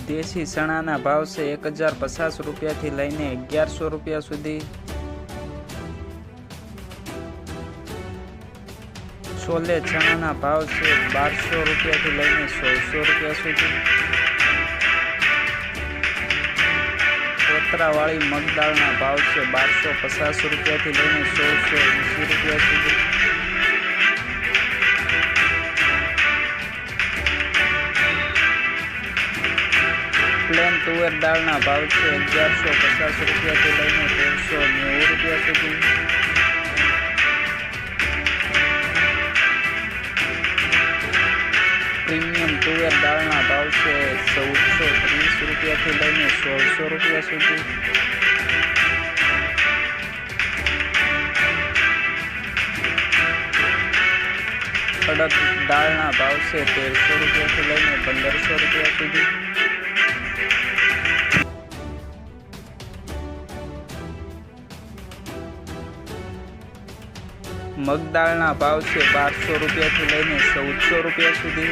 देशी चणाना भाव से 1050 रुपया थी लईने 1100 रुपया सुधी। छोले चणाना भाव से 1200 रुपया थी लईने 1600 रुपया सुधी। कोतरावाળી मगदाळना भाव से 1250 रुपया थी लईने 1680 रुपया सुधी। प्लेन तुवेर दाळना भाव से 1150 रुपया थी लईने 1390 रुपया सुधी। प्रीमियम तुवेर दाळना भाव से 1430 रुपया थी लईने 1600 रुपया सुधी। अड़द दाळना भाव से 1300 रुपया थी लईने 1500 रुपया सुधी। मगदाळना भाव से 1200 रुपया थी लईने 1400 रुपया सुधी।